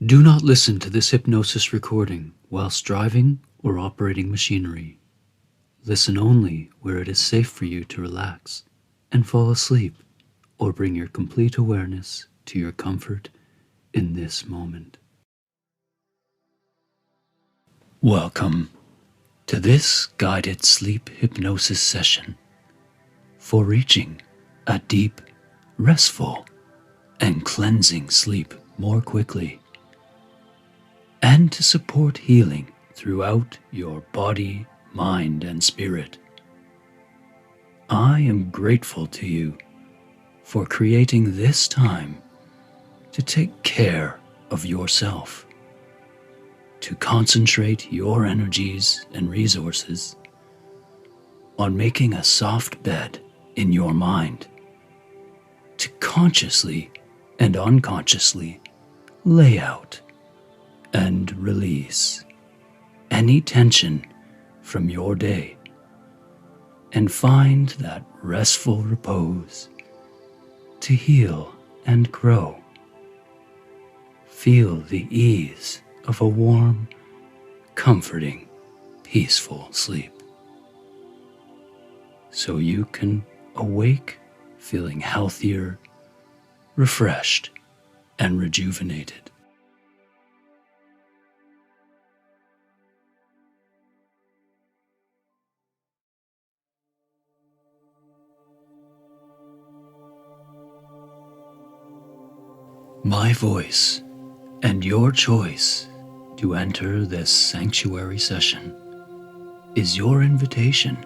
Do not listen to this hypnosis recording whilst driving or operating machinery. Listen only where it is safe for you to relax and fall asleep, or bring your complete awareness to your comfort in this moment. Welcome to this guided sleep hypnosis session for reaching a deep, restful, and cleansing sleep more quickly, and to support healing throughout your body, mind, and spirit. I am grateful to you for creating this time to take care of yourself, to concentrate your energies and resources on making a soft bed in your mind, to consciously and unconsciously lay out and release any tension from your day and find that restful repose to heal and grow. Feel the ease of a warm, comforting, peaceful sleep, so you can awake feeling healthier, refreshed, and rejuvenated. My voice and your choice to enter this sanctuary session is your invitation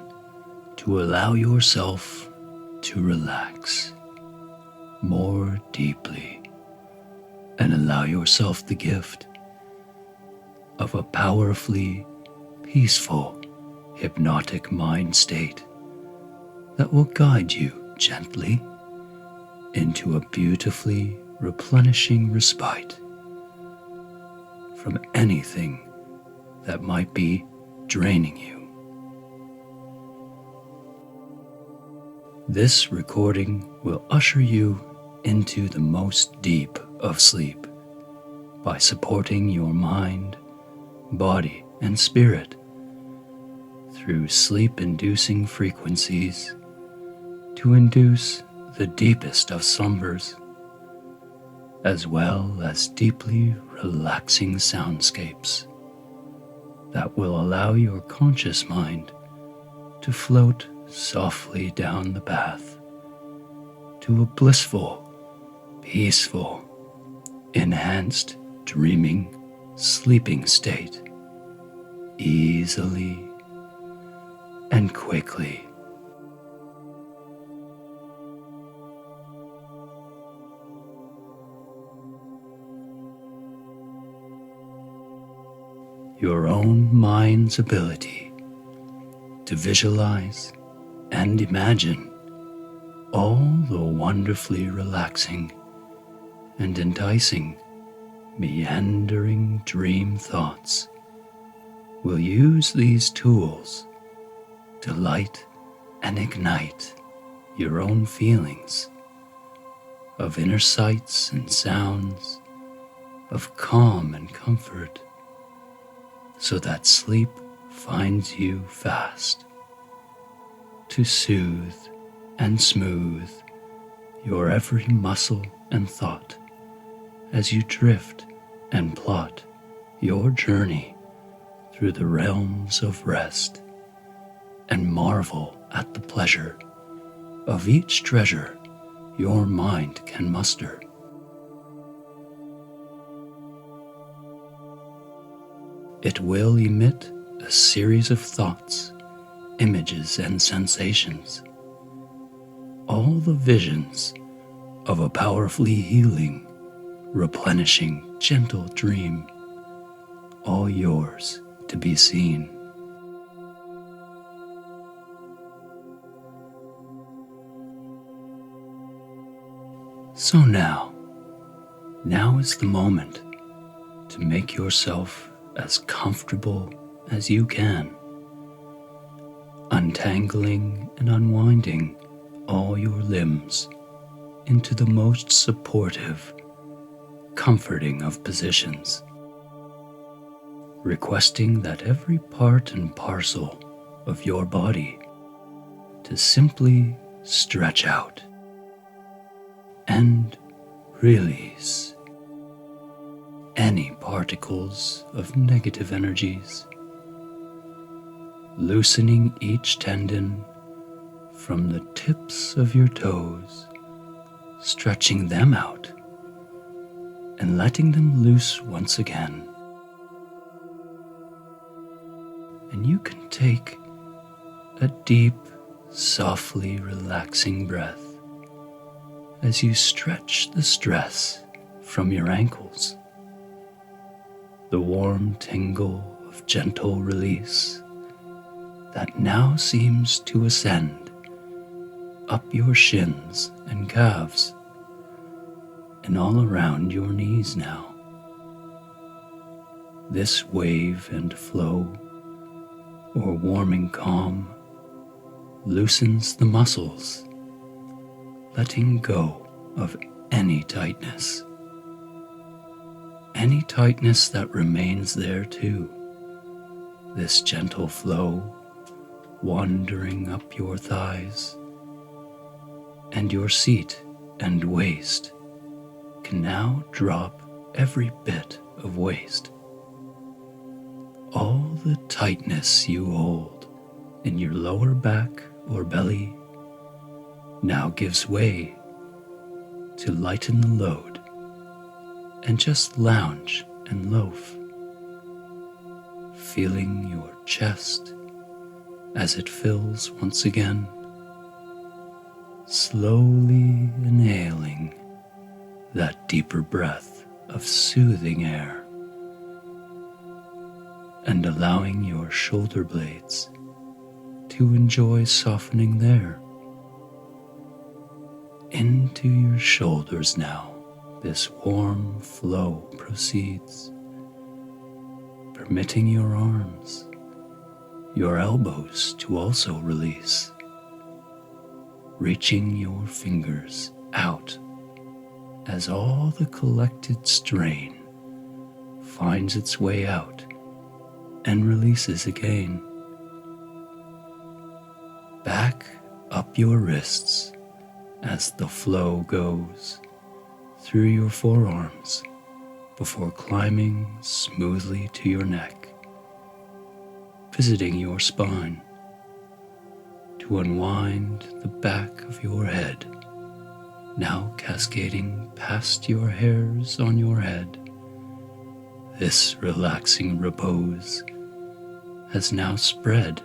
to allow yourself to relax more deeply and allow yourself the gift of a powerfully peaceful, hypnotic mind state that will guide you gently into a beautifully replenishing respite from anything that might be draining you. This recording will usher you into the most deep of sleep by supporting your mind, body, and spirit through sleep-inducing frequencies to induce the deepest of slumbers, as well as deeply relaxing soundscapes that will allow your conscious mind to float softly down the path to a blissful, peaceful, enhanced dreaming, sleeping state, easily and quickly. Your own mind's ability to visualize and imagine all the wonderfully relaxing and enticing, meandering dream thoughts will use these tools to light and ignite your own feelings of inner sights and sounds, of calm and comfort, so that sleep finds you fast, to soothe and smooth your every muscle and thought as you drift and plot your journey through the realms of rest and marvel at the pleasure of each treasure your mind can muster. It will emit a series of thoughts, images, and sensations, all the visions of a powerfully healing, replenishing, gentle dream, all yours to be seen. So now is the moment to make yourself as comfortable as you can, untangling and unwinding all your limbs into the most supportive, comforting of positions, requesting that every part and parcel of your body to simply stretch out and release any particles of negative energies, loosening each tendon from the tips of your toes, stretching them out and letting them loose once again. And you can take a deep, softly relaxing breath as you stretch the stress from your ankles, the warm tingle of gentle release that now seems to ascend up your shins and calves and all around your knees now. This wave and flow, or warming calm, loosens the muscles, letting go of any tightness that remains there too. This gentle flow wandering up your thighs, and your seat and waist can now drop every bit of waste. All the tightness you hold in your lower back or belly now gives way to lighten the load and just lounge and loaf, feeling your chest as it fills once again, slowly inhaling that deeper breath of soothing air and allowing your shoulder blades to enjoy softening there. Into your shoulders now, this warm flow proceeds, permitting your arms, your elbows to also release, reaching your fingers out as all the collected strain finds its way out and releases again. Back up your wrists as the flow goes through your forearms before climbing smoothly to your neck, visiting your spine to unwind the back of your head, now cascading past your hairs on your head. This relaxing repose has now spread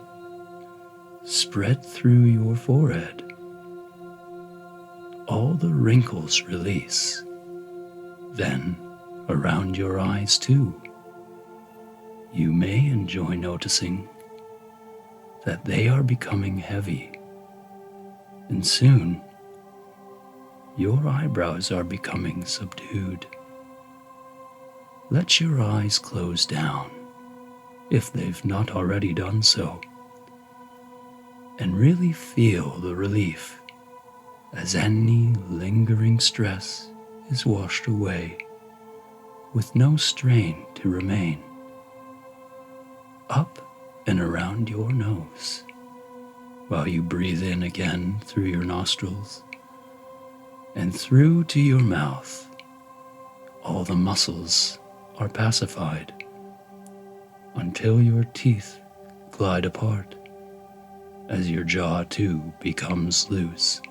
through your forehead. All the wrinkles release, then around your eyes too. You may enjoy noticing that they are becoming heavy, and soon your eyebrows are becoming subdued. Let your eyes close down if they've not already done so, and really feel the relief as any lingering stress is washed away with no strain to remain. Up and around your nose while you breathe in again through your nostrils and through to your mouth. All the muscles are pacified until your teeth glide apart as your jaw too becomes loose.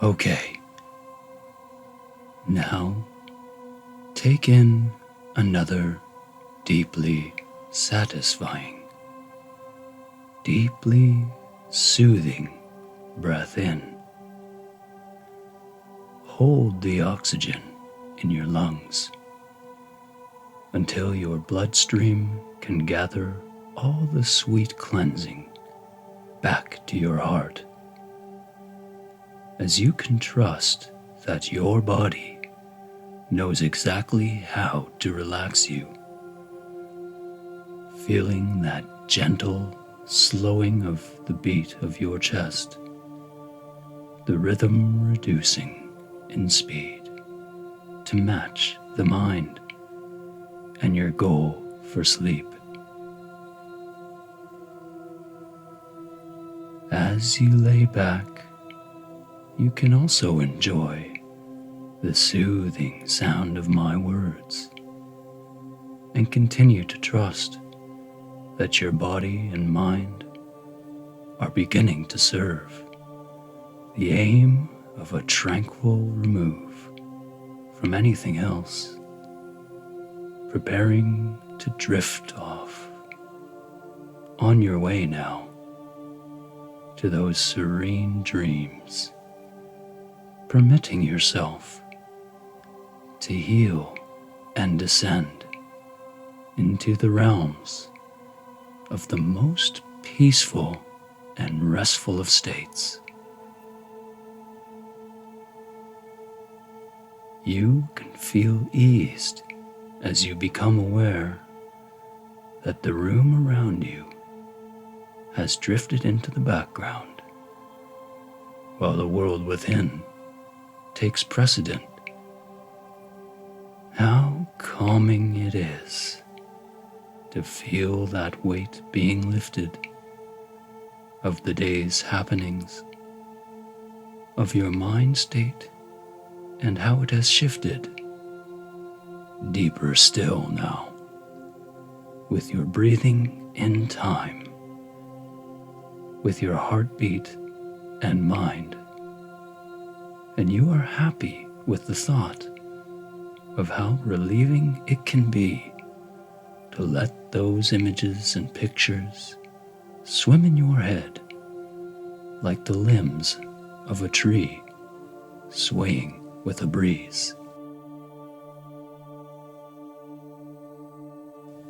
Okay, now take in another deeply satisfying, deeply soothing breath in. Hold the oxygen in your lungs until your bloodstream can gather all the sweet cleansing back to your heart, as you can trust that your body knows exactly how to relax you, feeling that gentle slowing of the beat of your chest, the rhythm reducing in speed to match the mind and your goal for sleep. As you lay back, you can also enjoy the soothing sound of my words and continue to trust that your body and mind are beginning to serve the aim of a tranquil remove from anything else, preparing to drift off on your way now to those serene dreams, permitting yourself to heal and descend into the realms of the most peaceful and restful of states. You can feel eased as you become aware that the room around you has drifted into the background, while the world within takes precedent. How calming it is to feel that weight being lifted of the day's happenings, of your mind state, and how it has shifted deeper still now with your breathing in time, with your heartbeat and mind, and you are happy with the thought of how relieving it can be to let those images and pictures swim in your head like the limbs of a tree swaying with a breeze.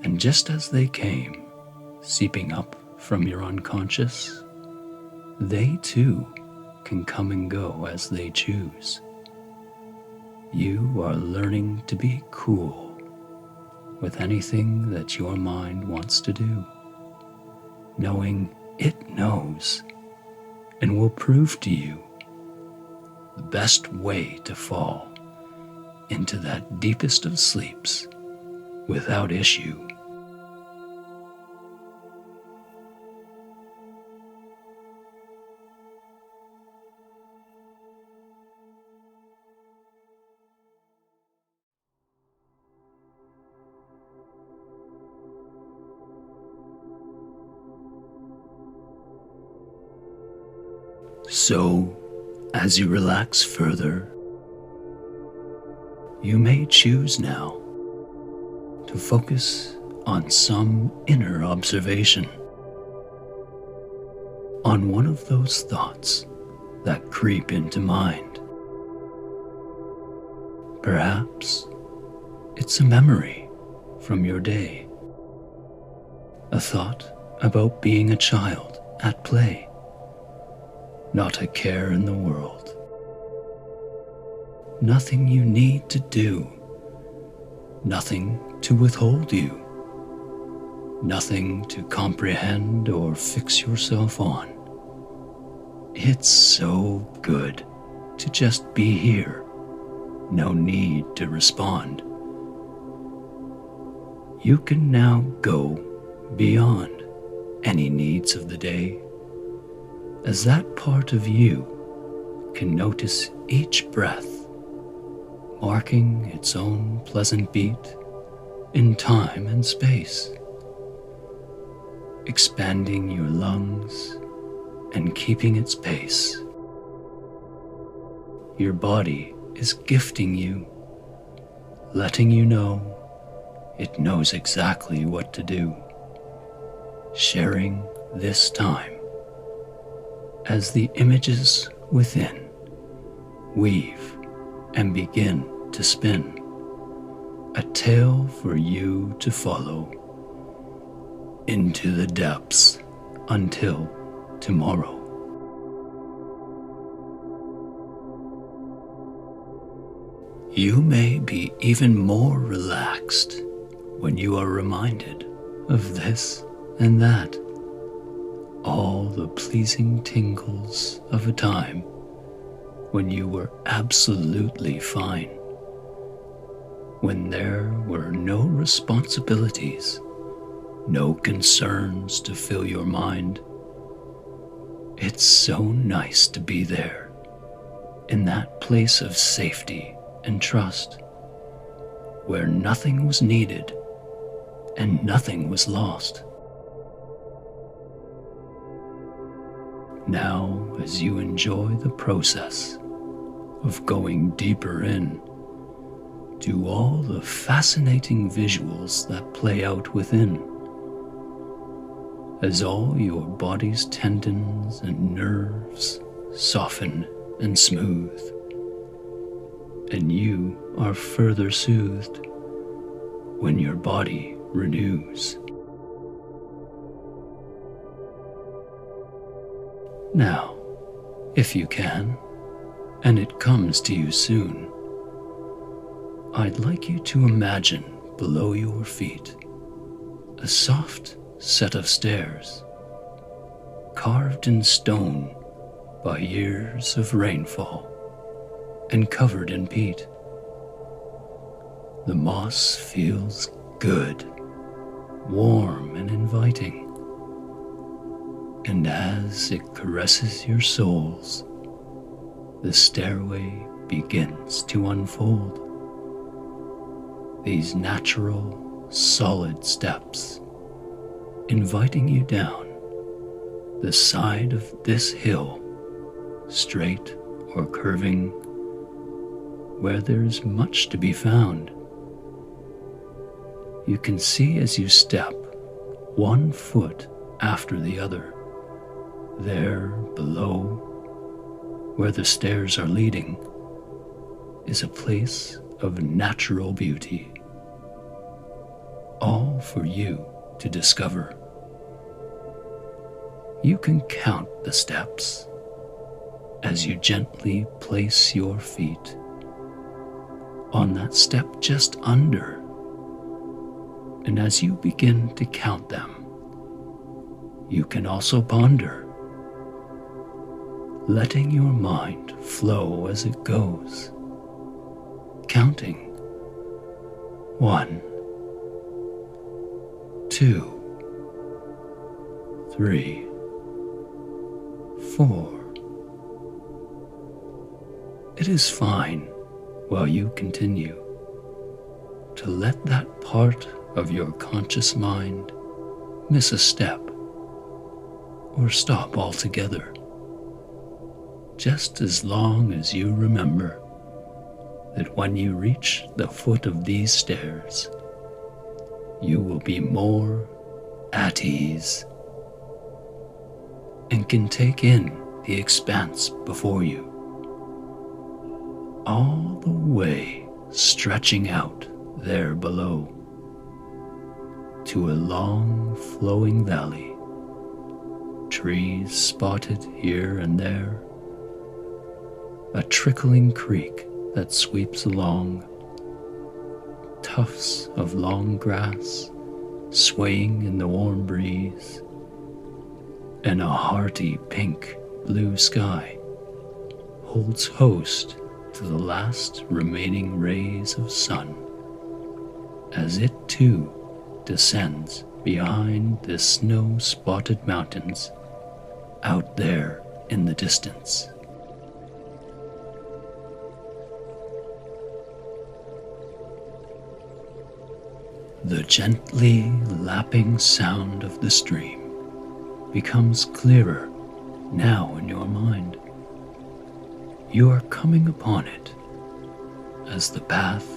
And just as they came, seeping up from your unconscious, they too can come and go as they choose. You are learning to be cool with anything that your mind wants to do, knowing it knows and will prove to you the best way to fall into that deepest of sleeps without issue. So, as you relax further, you may choose now to focus on some inner observation, on one of those thoughts that creep into mind. Perhaps it's a memory from your day, a thought about being a child at play, not a care in the world. Nothing you need to do, nothing to withhold you, nothing to comprehend or fix yourself on. It's so good to just be here, no need to respond. You can now go beyond any needs of the day, as that part of you can notice each breath marking its own pleasant beat in time and space, expanding your lungs and keeping its pace. Your body is gifting you, letting you know it knows exactly what to do, sharing this time as the images within weave and begin to spin, a tale for you to follow into the depths until tomorrow. You may be even more relaxed when you are reminded of this and that, all the pleasing tingles of a time when you were absolutely fine, when there were no responsibilities, no concerns to fill your mind. It's so nice to be there, in that place of safety and trust, where nothing was needed and nothing was lost. Now, as you enjoy the process of going deeper in to all the fascinating visuals that play out within, as all your body's tendons and nerves soften and smooth, and you are further soothed when your body renews. Now, if you can, and it comes to you soon, I'd like you to imagine below your feet a soft set of stairs, carved in stone by years of rainfall and covered in peat. The moss feels good, warm and inviting, and as it caresses your soles, the stairway begins to unfold. These natural, solid steps, inviting you down the side of this hill, straight or curving, where there's much to be found. You can see as you step 1 foot after the other, there below, where the stairs are leading, is a place of natural beauty, all for you to discover. You can count the steps as you gently place your feet on that step just under, and as you begin to count them, you can also ponder, letting your mind flow as it goes, counting 1, 2, 3, 4. It is fine while you continue to let that part of your conscious mind miss a step or stop altogether, just as long as you remember that when you reach the foot of these stairs, you will be more at ease and can take in the expanse before you, all the way stretching out there below to a long flowing valley, trees spotted here and there, a trickling creek that sweeps along, tufts of long grass swaying in the warm breeze, and a hearty pink blue sky holds host to the last remaining rays of sun as it too descends behind the snow-spotted mountains out there in the distance. The gently lapping sound of the stream becomes clearer now in your mind. You are coming upon it as the path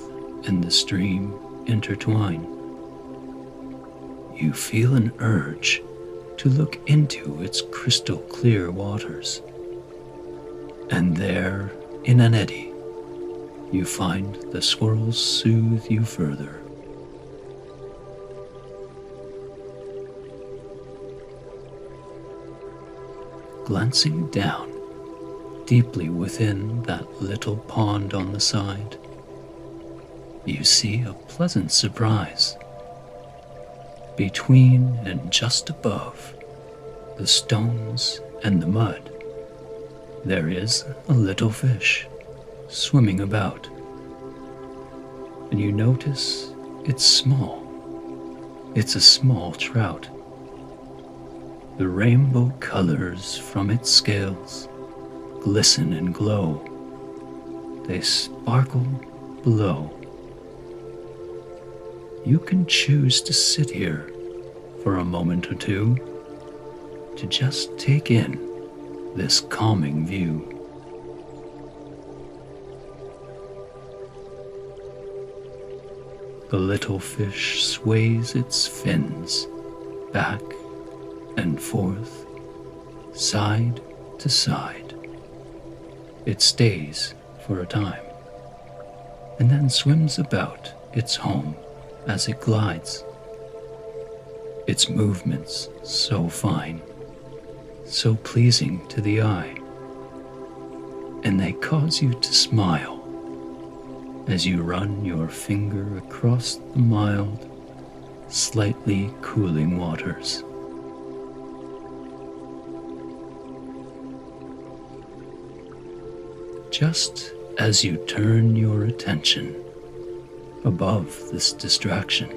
and the stream intertwine. You feel an urge to look into its crystal clear waters, and there, in an eddy, you find the swirls soothe you further. Glancing down deeply within that little pond on the side, you see a pleasant surprise. Between and just above the stones and the mud, there is a little fish swimming about, and you notice it's small. It's a small trout. The rainbow colors from its scales glisten and glow. They sparkle below. You can choose to sit here for a moment or two to just take in this calming view. The little fish sways its fins back and forth, side to side. It stays for a time, and then swims about its home as it glides. Its movements so fine, so pleasing to the eye, and they cause you to smile as you run your finger across the mild, slightly cooling waters. Just as you turn your attention above this distraction,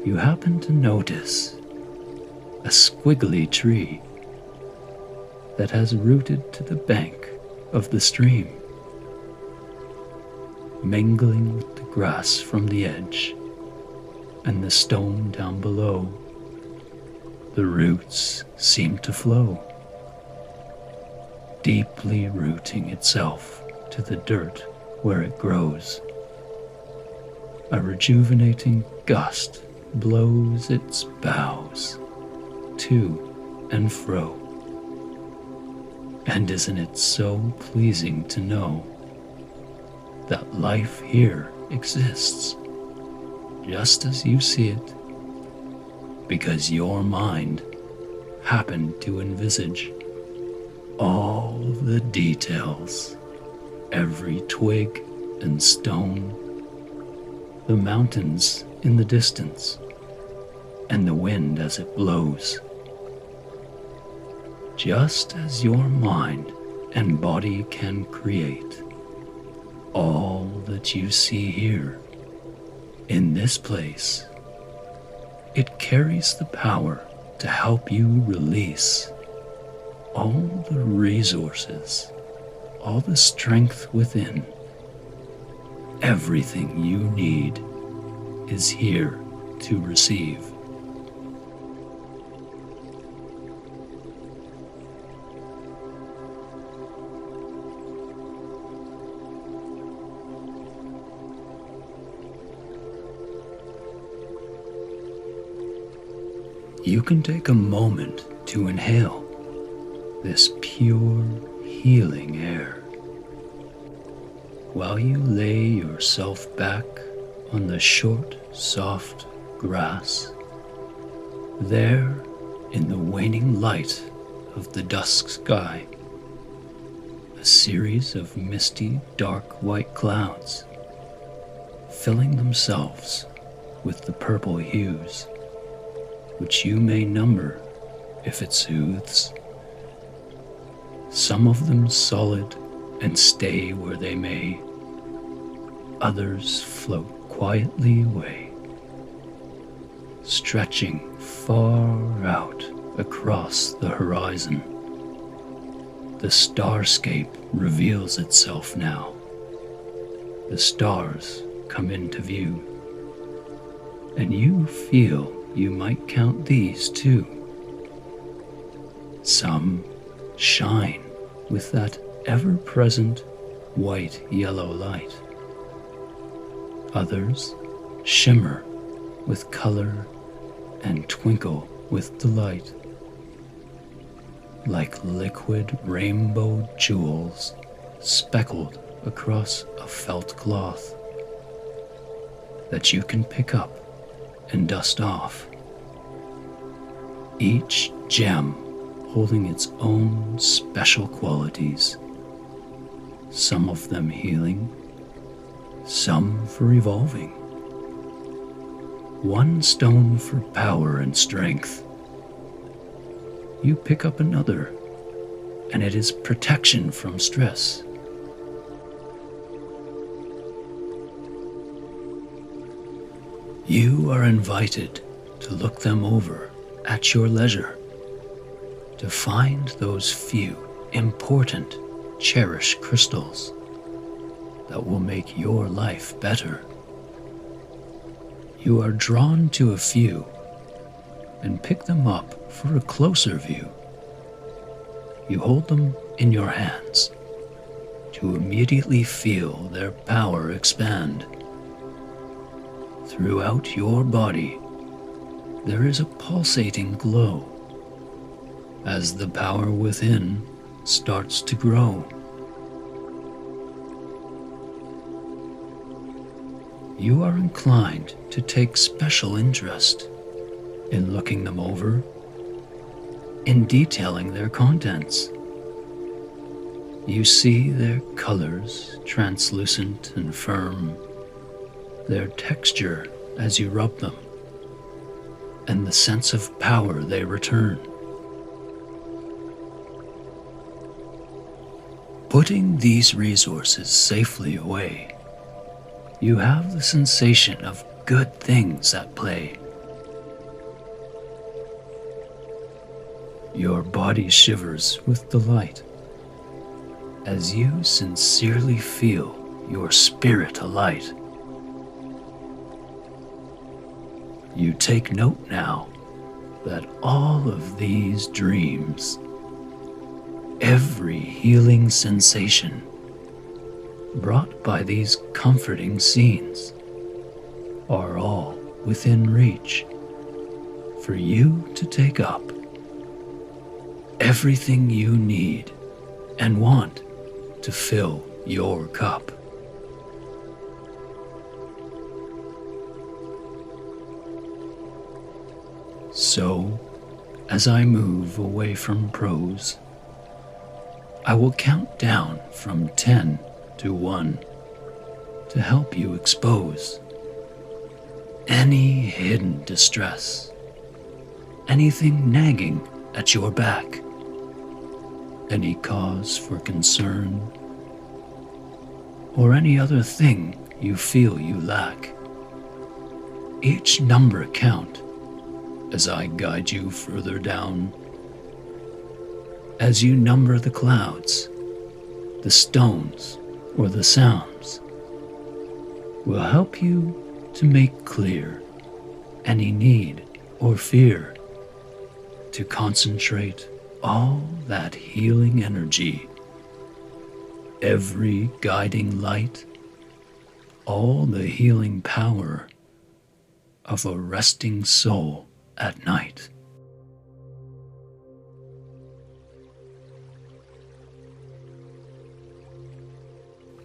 you happen to notice a squiggly tree that has rooted to the bank of the stream. Mingling with the grass from the edge and the stone down below, the roots seem to flow, deeply rooting itself to the dirt where it grows. A rejuvenating gust blows its boughs to and fro. And isn't it so pleasing to know that life here exists just as you see it, because your mind happened to envisage all the details, every twig and stone, the mountains in the distance, and the wind as it blows. Just as your mind and body can create all that you see here, in this place, it carries the power to help you release all the resources, all the strength within. Everything you need is here to receive. You can take a moment to inhale this pure, healing air while you lay yourself back on the short, soft grass. There, in the waning light of the dusk sky, a series of misty, dark white clouds, filling themselves with the purple hues, which you may number if it soothes. Some of them solid and stay where they may, others float quietly away, stretching far out across the horizon. The starscape reveals itself now. The stars come into view, and you feel you might count these too. Some shine with that ever-present white-yellow light. Others shimmer with color and twinkle with delight, like liquid rainbow jewels speckled across a felt cloth that you can pick up and dust off. Each gem holding its own special qualities, some of them healing, some for evolving. One stone for power and strength, you pick up another, and it is protection from stress. You are invited to look them over at your leisure, to find those few important, cherished crystals that will make your life better. You are drawn to a few and pick them up for a closer view. You hold them in your hands to immediately feel their power expand. Throughout your body, there is a pulsating glow as the power within starts to grow. You are inclined to take special interest in looking them over, in detailing their contents. You see their colors, translucent and firm, their texture as you rub them, and the sense of power they return. Putting these resources safely away, you have the sensation of good things at play. Your body shivers with delight as you sincerely feel your spirit alight. You take note now that all of these dreams, every healing sensation brought by these comforting scenes, are all within reach for you to take up. Everything you need and want to fill your cup. So, as I move away from prose, I will count down from 10 to 1 to help you expose any hidden distress, anything nagging at your back, any cause for concern, or any other thing you feel you lack. Each number count as I guide you further down. As you number the clouds, the stones, or the sounds, will help you to make clear any need or fear, to concentrate all that healing energy, every guiding light, all the healing power of a resting soul at night.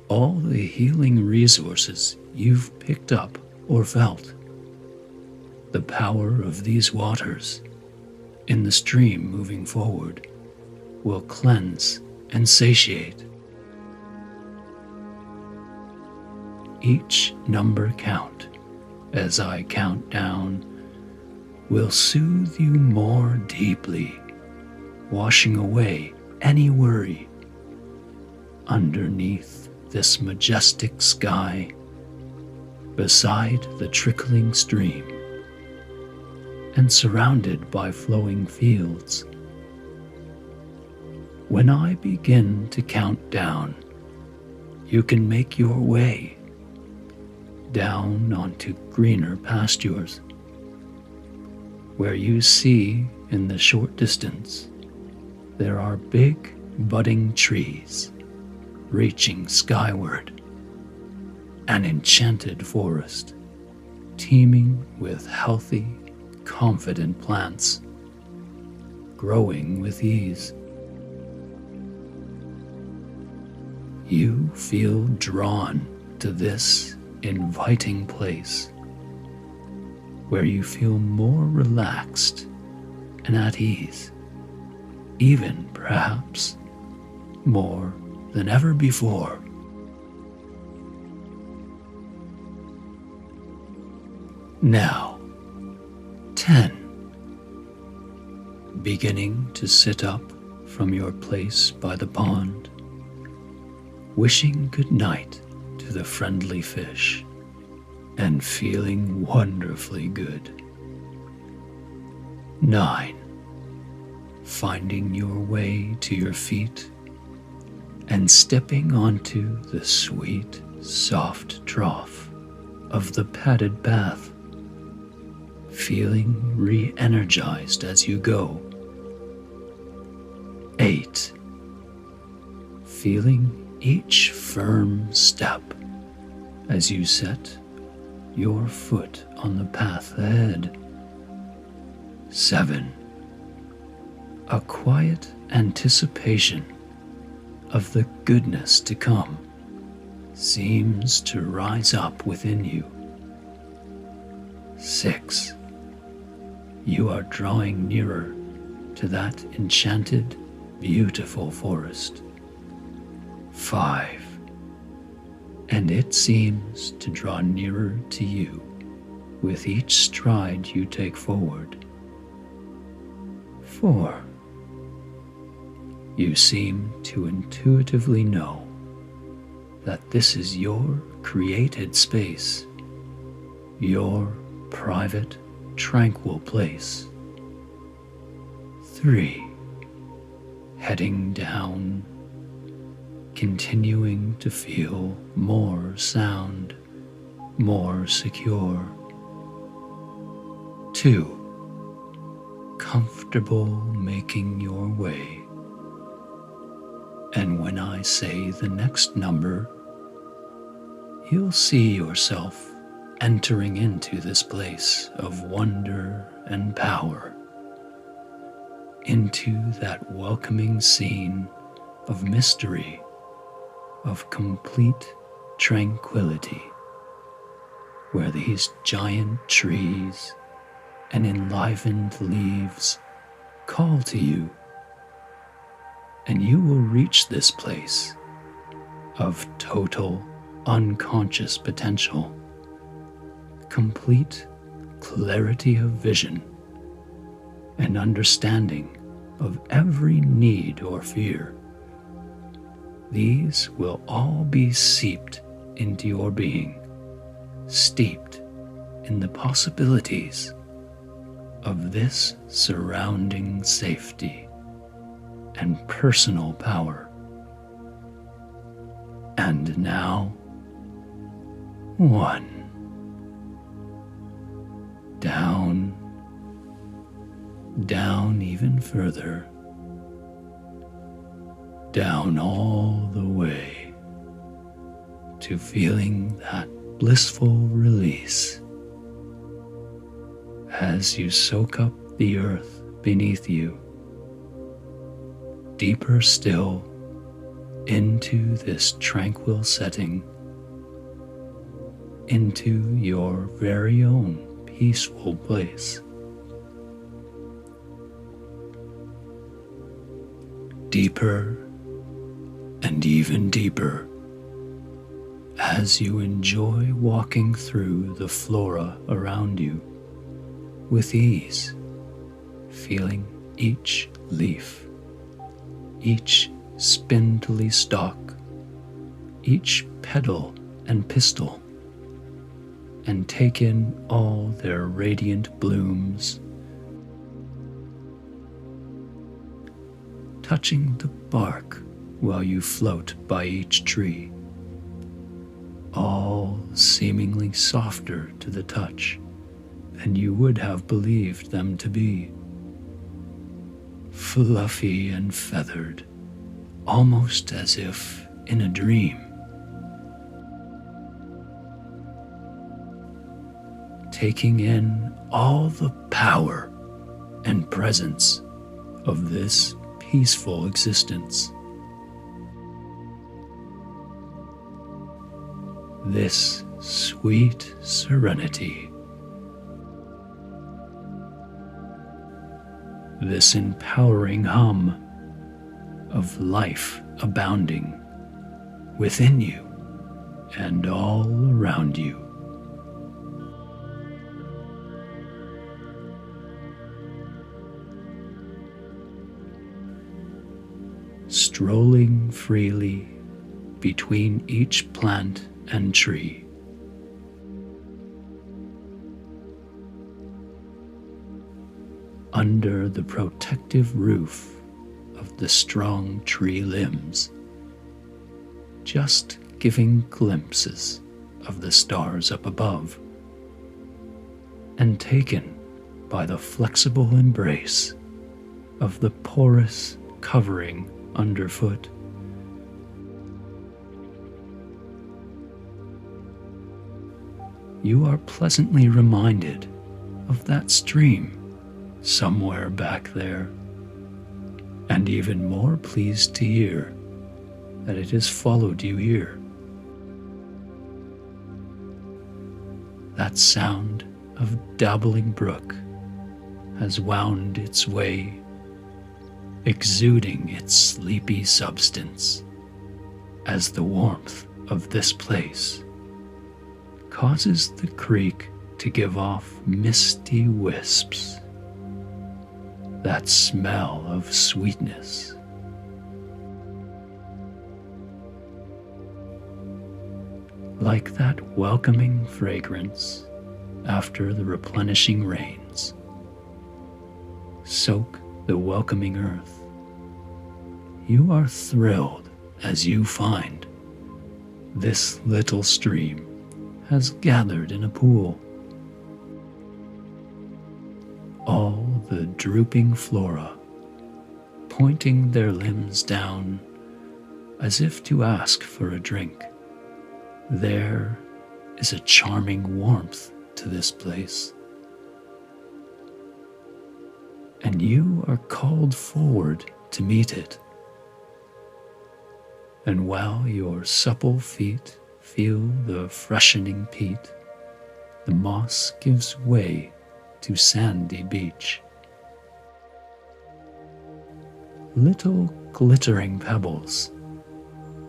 All the healing resources you've picked up or felt, the power of these waters in the stream moving forward, will cleanse and satiate. Each number count, as I count down, will soothe you more deeply, washing away any worry. Underneath this majestic sky, beside the trickling stream, and surrounded by flowing fields. When I begin to count down, you can make your way down onto greener pastures, where you see in the short distance there are big budding trees reaching skyward, an enchanted forest teeming with healthy, confident plants growing with ease. You feel drawn to this inviting place where you feel more relaxed and at ease, even perhaps more than ever before. Now, 10. beginning to sit up from your place by the pond, wishing good night to the friendly fish and feeling wonderfully good. 9. Finding your way to your feet and stepping onto the sweet, soft trough of the padded path, feeling re-energized as you go. 8. Feeling each firm step as you set your foot on the path ahead. 7. A quiet anticipation of the goodness to come seems to rise up within you. 6. You are drawing nearer to that enchanted, beautiful forest. 5. And it seems to draw nearer to you with each stride you take forward. 4. You seem to intuitively know that this is your created space, your private, tranquil place. 3. Heading down, continuing to feel more sound, more secure. 2. Comfortable making your way. And when I say the next number, you'll see yourself entering into this place of wonder and power, into that welcoming scene of mystery, of complete tranquility, where these giant trees and enlivened leaves call to you, and you will reach this place of total unconscious potential, complete clarity of vision, and understanding of every need or fear. These will all be seeped into your being, steeped in the possibilities of this surrounding safety and personal power. And now, 1. Down, down even further, down all the way to feeling that blissful release as you soak up the earth beneath you, deeper still into this tranquil setting, into your very own peaceful place. Deeper and even deeper as you enjoy walking through the flora around you with ease, feeling each leaf, each spindly stalk, each petal and pistil, and take in all their radiant blooms, touching the bark while you float by each tree, all seemingly softer to the touch than you would have believed them to be, fluffy and feathered, almost as if in a dream. Taking in all the power and presence of this peaceful existence. This sweet serenity. This empowering hum of life abounding within you and all around you. strolling freely between each plant and tree. Under the protective roof of the strong tree limbs, just giving glimpses of the stars up above, and taken by the flexible embrace of the porous covering underfoot. You are pleasantly reminded of that stream somewhere back there, and even more pleased to hear that it has followed you here. That sound of dabbling brook has wound its way, exuding its sleepy substance, as the warmth of this place causes the creek to give off misty wisps, that smell of sweetness. Like that welcoming fragrance after the replenishing rains, soak the welcoming earth. You are thrilled as you find this little stream has gathered in a pool. All the drooping flora pointing their limbs down as if to ask for a drink. There is a charming warmth to this place, and you are called forward to meet it. And while your supple feet feel the freshening peat, the moss gives way to sandy beach. Little glittering pebbles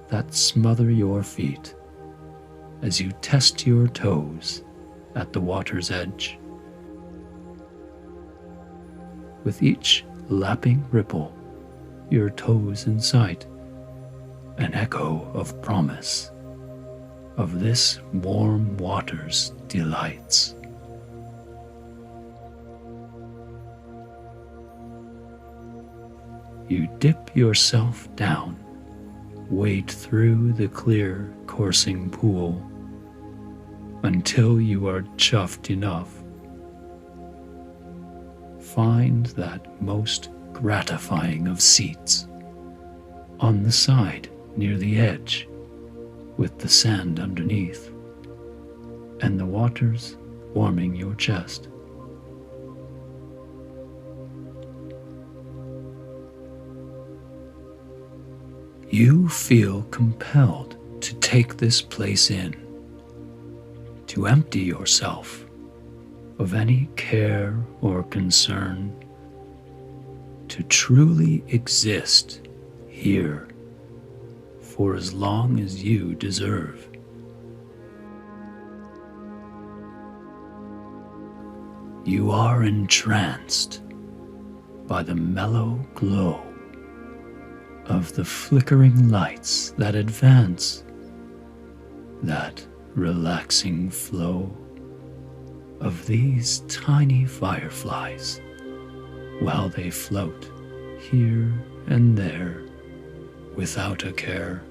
that smother your feet as you test your toes at the water's edge. With each lapping ripple, your toes in sight, an echo of promise of this warm water's delights. You dip yourself down, wade through the clear coursing pool until you are chuffed enough. Find that most gratifying of seats on the side near the edge, with the sand underneath and the waters warming your chest. You feel compelled to take this place in, to empty yourself of any care or concern, to truly exist here for as long as you deserve. You are entranced by the mellow glow of the flickering lights that advance, that relaxing flow of these tiny fireflies while they float here and there without a care.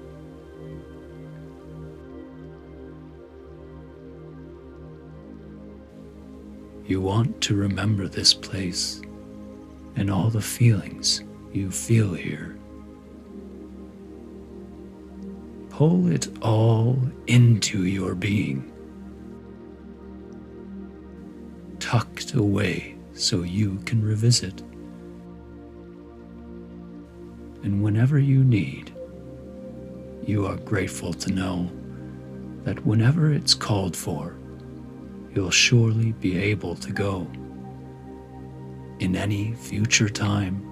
You want to remember this place and all the feelings you feel here. Pull it all into your being, tucked away so you can revisit. And whenever you need, you are grateful to know that whenever it's called for, you'll surely be able to go. In any future time,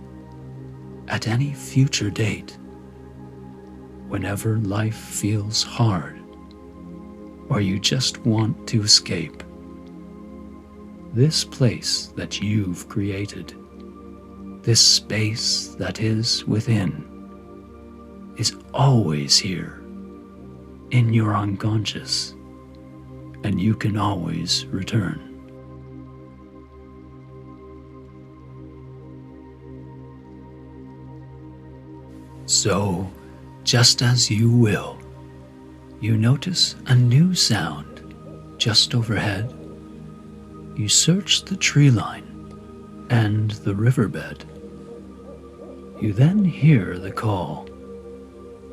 at any future date, whenever life feels hard, or you just want to escape, this place that you've created, this space that is within, is always here in your unconscious, and you can always return. So, just as you will, you notice a new sound just overhead. You search the tree line and the riverbed. You then hear the call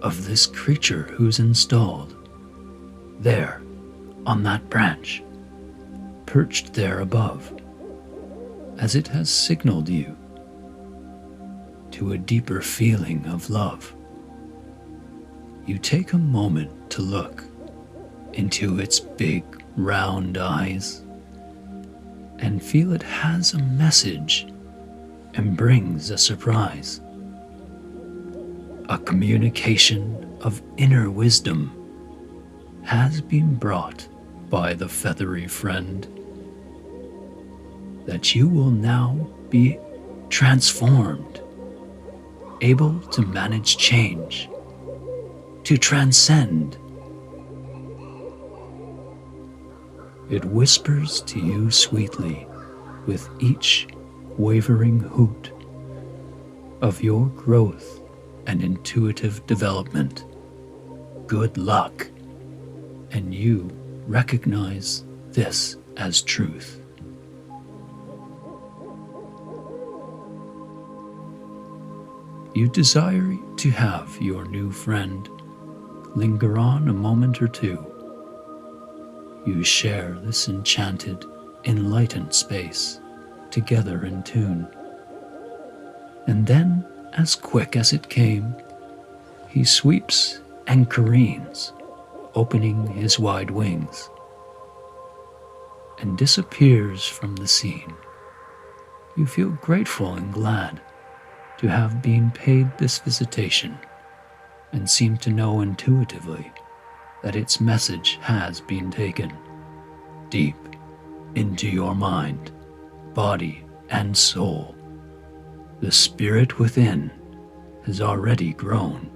of this creature who's installed there on that branch, perched there above, as it has signaled you to a deeper feeling of love. You take a moment to look into its big, round eyes and feel it has a message and brings a surprise. A communication of inner wisdom has been brought by the feathery friend that you will now be transformed, able to manage change, to transcend. It whispers to you sweetly with each wavering hoot of your growth and intuitive development. Good luck, and you recognize this as truth. You desire to have your new friend linger on a moment or two. You share this enchanted, enlightened space together in tune. And then, as quick as it came, he sweeps and careens, opening his wide wings, and disappears from the scene. You feel grateful and glad to have been paid this visitation, and seem to know intuitively that its message has been taken deep into your mind, body, and soul. The spirit within has already grown.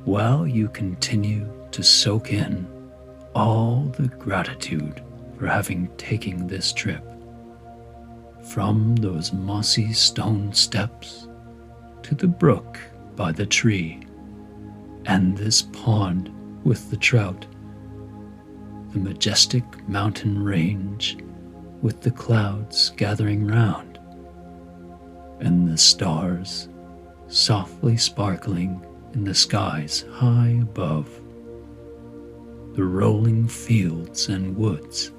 While you continue to soak in all the gratitude for having taken this trip, from those mossy stone steps to the brook by the tree and this pond with the trout, the majestic mountain range with the clouds gathering round, and the stars softly sparkling in the skies high above, the rolling fields and woods,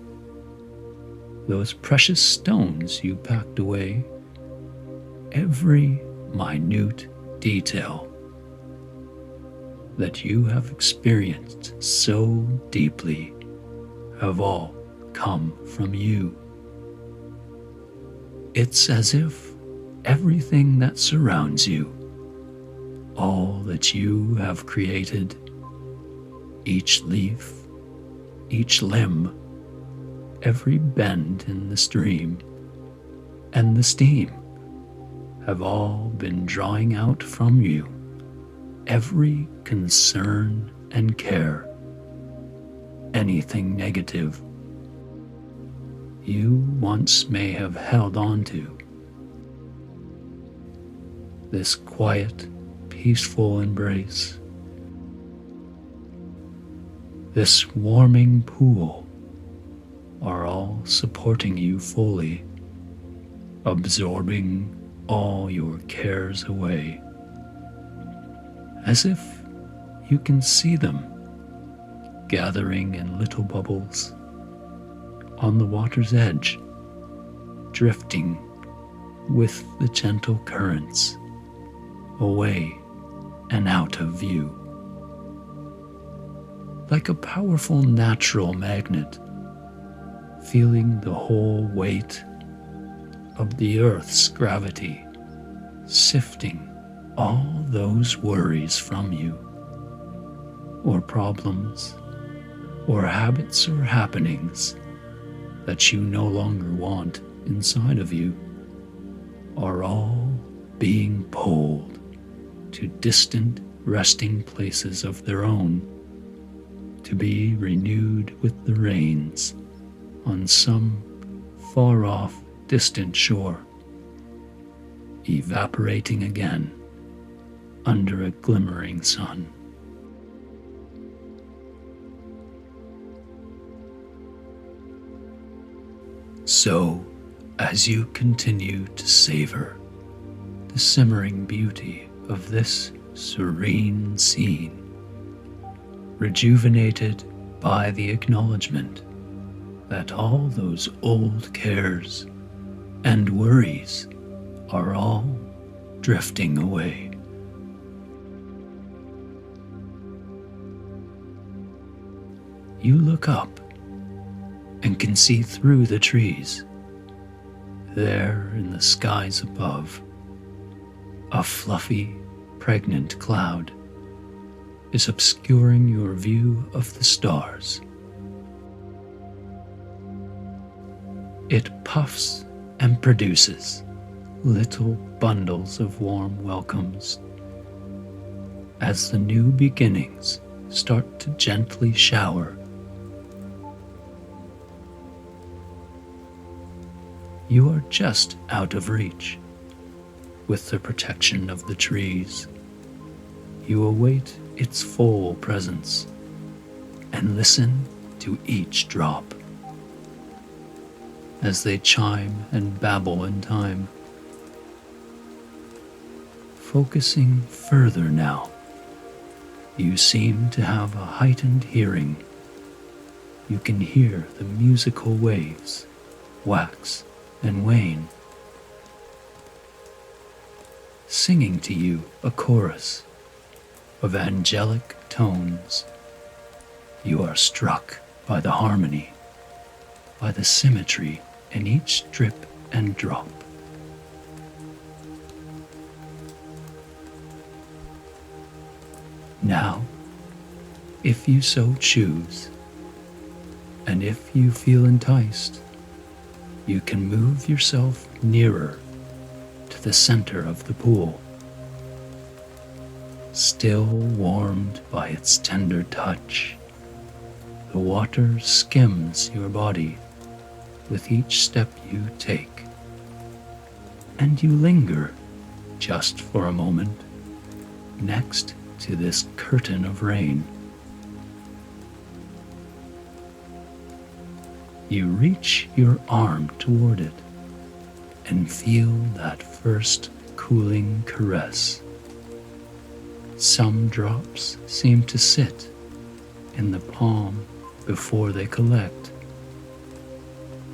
those precious stones you packed away, every minute detail that you have experienced so deeply have all come from you. It's as if everything that surrounds you, all that you have created, each leaf, each limb, every bend in the stream, and the steam, have all been drawing out from you every concern and care, anything negative you once may have held on to. This quiet, peaceful embrace, this warming pool, are all supporting you fully, absorbing all your cares away, as if you can see them gathering in little bubbles on the water's edge, drifting with the gentle currents away and out of view. Like a powerful natural magnet, feeling the whole weight of the earth's gravity, sifting all those worries from you, or problems, or habits or happenings that you no longer want inside of you are all being pulled to distant resting places of their own, to be renewed with the rains on some far-off distant shore, evaporating again under a glimmering sun. So, as you continue to savor the simmering beauty of this serene scene, rejuvenated by the acknowledgement that all those old cares and worries are all drifting away. You look up and can see through the trees. There in the skies above, a fluffy, pregnant cloud is obscuring your view of the stars. It puffs and produces little bundles of warm welcomes as the new beginnings start to gently shower. You are just out of reach. With the protection of the trees, you await its full presence and listen to each drop as they chime and babble in time. Focusing further now, you seem to have a heightened hearing. You can hear the musical waves wax and wane, singing to you a chorus of angelic tones. You are struck by the harmony, by the symmetry in each drip and drop. Now, if you so choose, and if you feel enticed, you can move yourself nearer to the center of the pool. Still warmed by its tender touch, the water skims your body with each step you take, and you linger just for a moment next to this curtain of rain. You reach your arm toward it and feel that first cooling caress. Some drops seem to sit in the palm before they collect.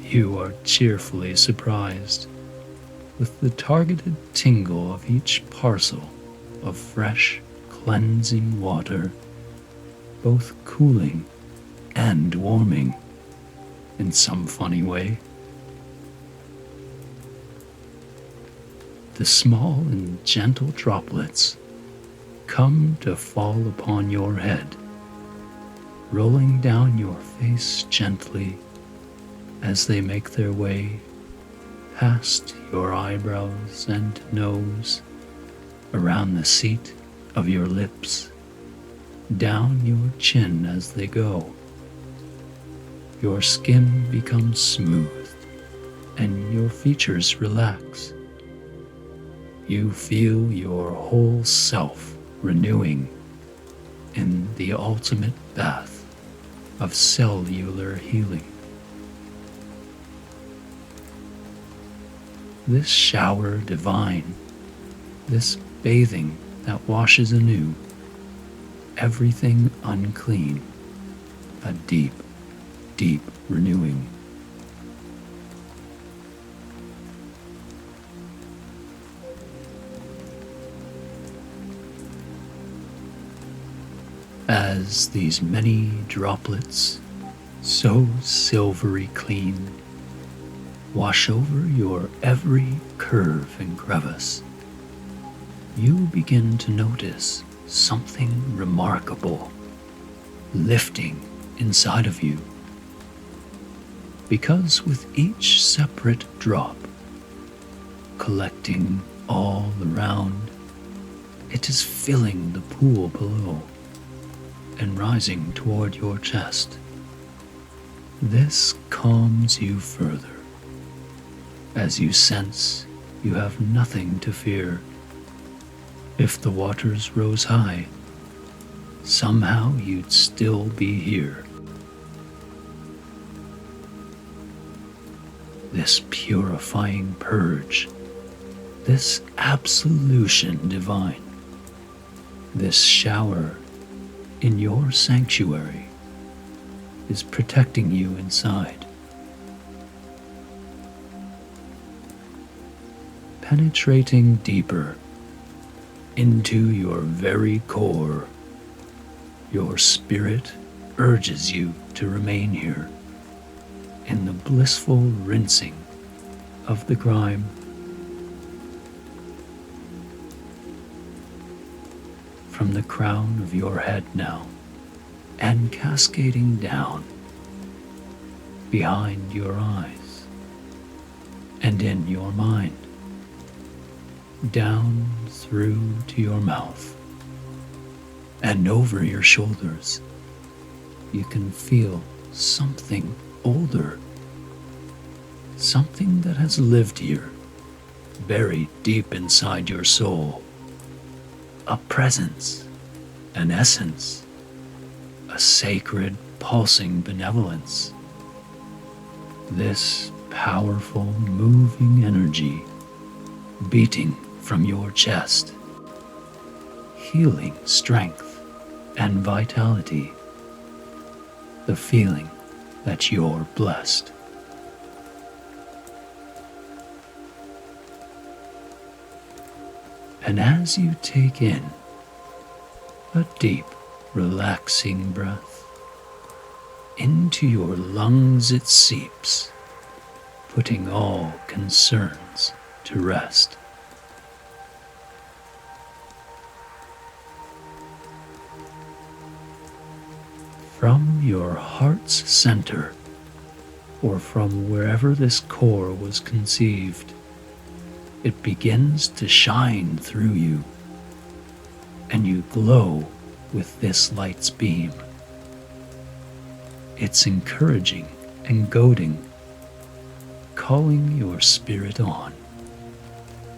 You are cheerfully surprised with the targeted tingle of each parcel of fresh, cleansing water, both cooling and warming in some funny way. The small and gentle droplets come to fall upon your head, rolling down your face gently as they make their way past your eyebrows and nose, around the seat of your lips, down your chin as they go. Your skin becomes smooth and your features relax. You feel your whole self renewing in the ultimate bath of cellular healing. This shower divine, this bathing that washes anew everything unclean, a deep, deep renewing. As these many droplets, so silvery clean, wash over your every curve and crevice, you begin to notice something remarkable lifting inside of you. because with each separate drop, collecting all around, it is filling the pool below and rising toward your chest. This calms you further, as you sense you have nothing to fear. If the waters rose high, somehow you'd still be here. This purifying purge, this absolution divine, this shower in your sanctuary is protecting you inside, penetrating deeper into your very core. Your spirit urges you to remain here in the blissful rinsing of the grime. From the crown of your head now, and cascading down behind your eyes and in your mind, down through to your mouth and over your shoulders. You can feel something older, something that has lived here, buried deep inside your soul, a presence, an essence, a sacred pulsing benevolence. This powerful moving energy beating from your chest, healing strength and vitality, the feeling that you're blessed. And as you take in a deep, relaxing breath, into your lungs it seeps, putting all concerns to rest. From your heart's center, or from wherever this core was conceived, it begins to shine through you, and you glow with this light's beam. It's encouraging and goading, calling your spirit on.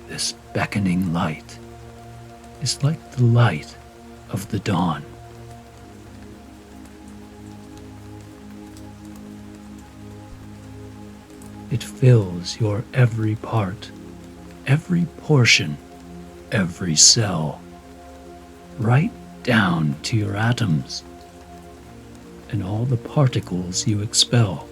This beckoning light is like the light of the dawn. It fills your every part, every portion, every cell, right down to your atoms and all the particles you expel.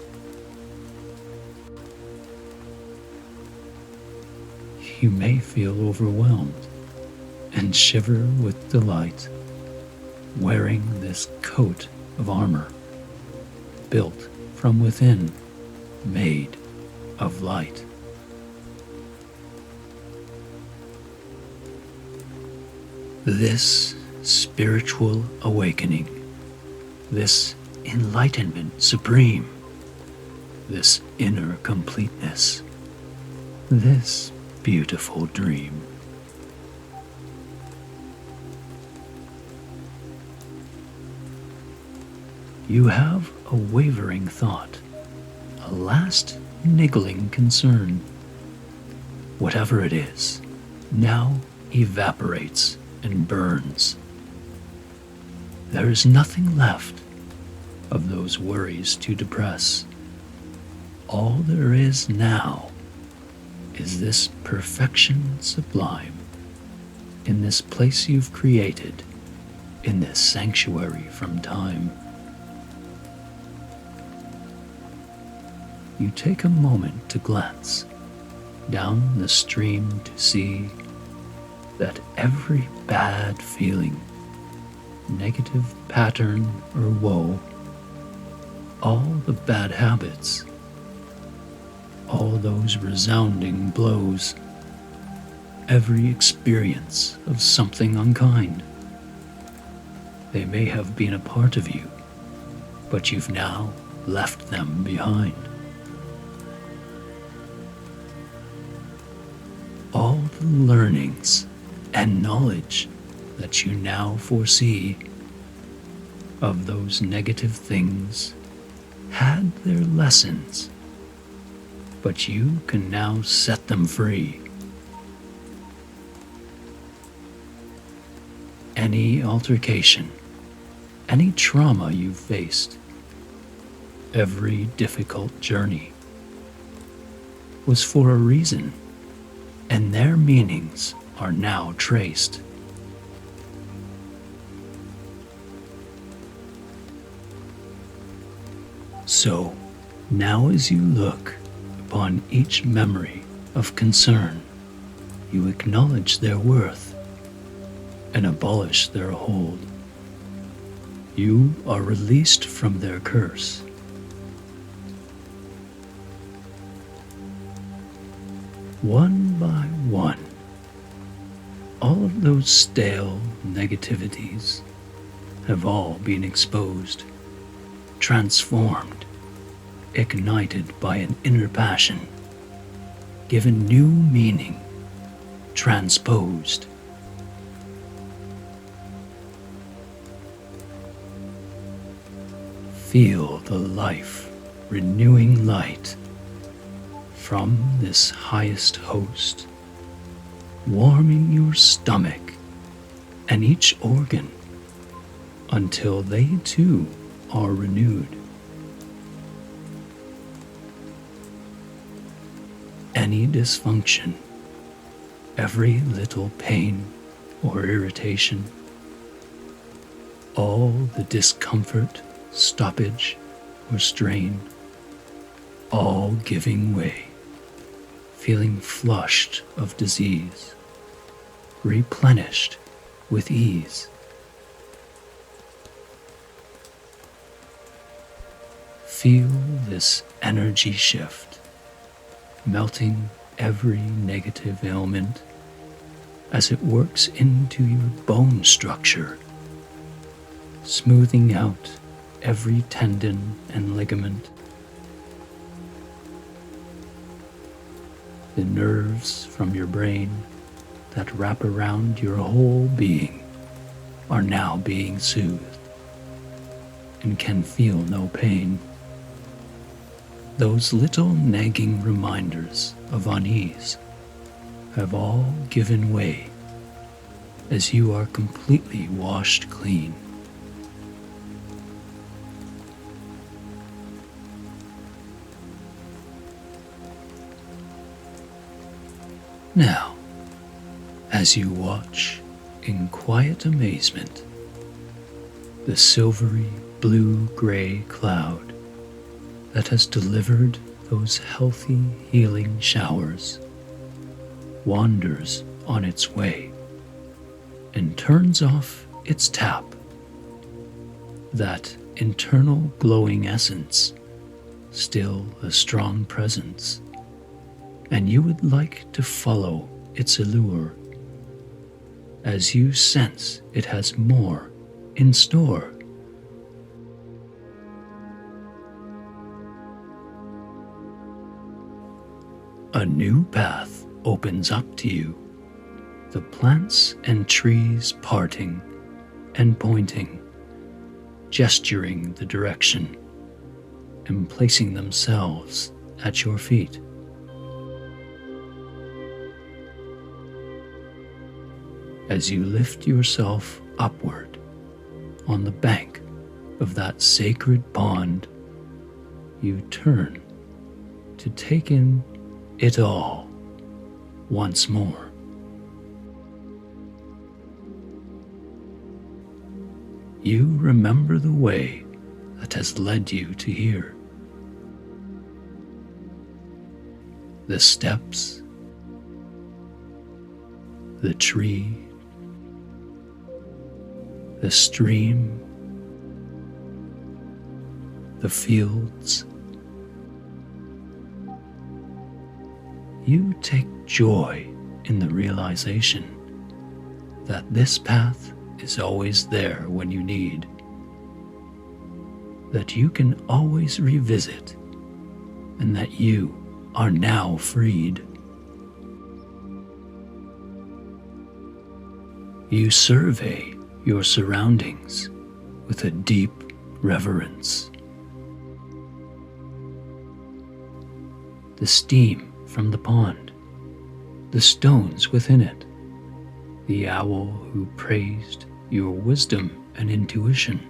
You may feel overwhelmed and shiver with delight, wearing this coat of armor, built from within, made of light. This spiritual awakening, this enlightenment supreme, this inner completeness, this beautiful dream. You have a wavering thought, a last niggling concern. Whatever it is, now evaporates and burns. There is nothing left of those worries to depress. All there is now is this perfection sublime, in this place you've created, in this sanctuary from time. You take a moment to glance down the stream to see that every bad feeling, negative pattern or woe, all the bad habits, all those resounding blows, every experience of something unkind, they may have been a part of you, but you've now left them behind. the learnings and knowledge that you now foresee of those negative things had their lessons, but you can now set them free. Any altercation, any trauma you faced, every difficult journey was for a reason, and their meanings are now traced. So, now as you look upon each memory of concern, you acknowledge their worth and abolish their hold. You are released from their curse. One by one, all of those stale negativities have all been exposed, transformed, ignited by an inner passion, given new meaning, transposed. Feel the life, renewing light from this highest host, warming your stomach and each organ until they too are renewed. Any dysfunction, every little pain or irritation, all the discomfort, stoppage, or strain, all giving way, feeling flushed of disease, replenished with ease. Feel this energy shift, melting every negative ailment as it works into your bone structure, smoothing out every tendon and ligament. The nerves from your brain that wrap around your whole being are now being soothed and can feel no pain. Those little nagging reminders of unease have all given way as you are completely washed clean. Now, as you watch in quiet amazement the silvery blue-gray cloud that has delivered those healthy healing showers wanders on its way and turns off its tap, that internal glowing essence still a strong presence, and you would like to follow its allure as you sense it has more in store. A new path opens up to you, the plants and trees parting and pointing, gesturing the direction and placing themselves at your feet. As you lift yourself upward on the bank of that sacred pond, you turn to take in it all once more. You remember the way that has led you to here. The steps, the tree, the stream, the fields. You take joy in the realization that this path is always there when you need, that you can always revisit, and that you are now freed. You survey your surroundings with a deep reverence. The steam from the pond, the stones within it, the owl who praised your wisdom and intuition,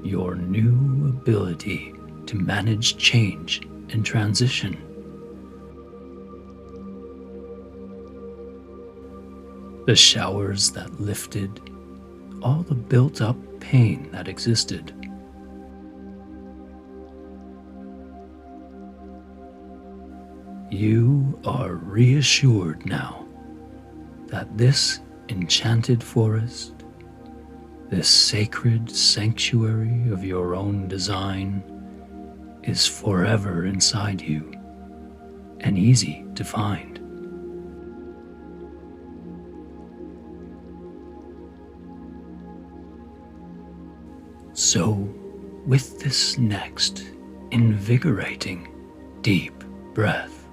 your new ability to manage change and transition, the showers that lifted all the built-up pain that existed. You are reassured now that this enchanted forest, this sacred sanctuary of your own design, is forever inside you and easy to find. So, with this next invigorating deep breath,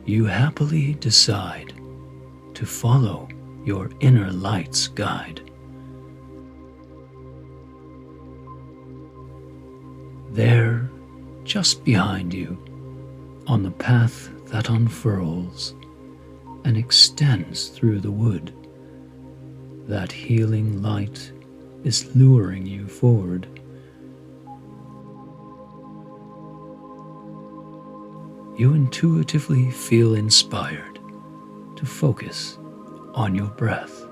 you happily decide to follow your inner light's guide. There, just behind you, on the path that unfurls and extends through the wood, that healing light is luring you forward. You intuitively feel inspired to focus on your breath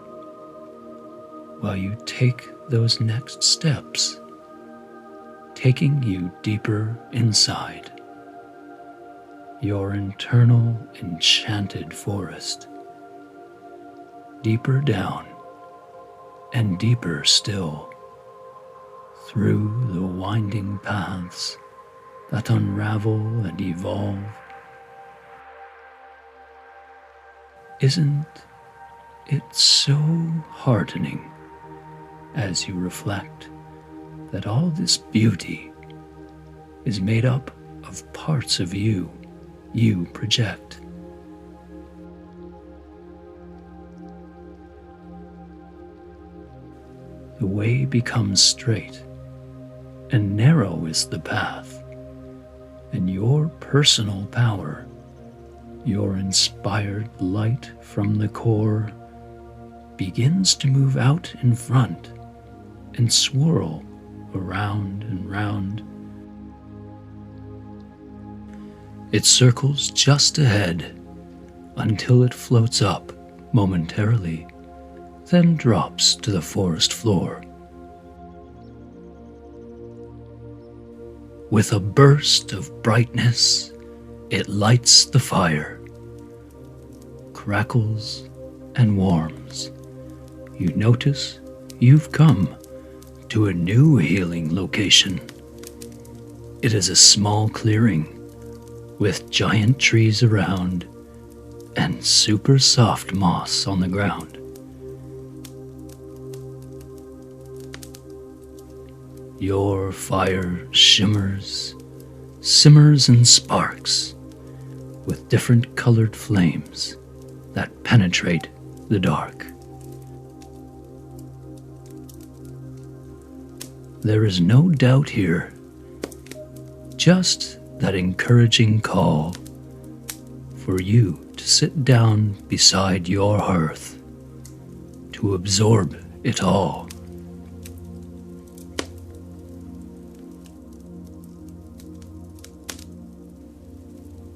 while you take those next steps, taking you deeper inside your internal enchanted forest, deeper down and deeper still, through the winding paths that unravel and evolve. Isn't it so heartening as you reflect that all this beauty is made up of parts of you project? The way becomes straight, and narrow is the path, and your personal power, your inspired light from the core, begins to move out in front and swirl around and round. It circles just ahead until it floats up momentarily, then drops to the forest floor. With a burst of brightness, it lights the fire, crackles and warms. You notice you've come to a new healing location. It is a small clearing with giant trees around and super soft moss on the ground. Your fire shimmers, simmers and sparks with different colored flames that penetrate the dark. There is no doubt here, just that encouraging call for you to sit down beside your hearth, to absorb it all.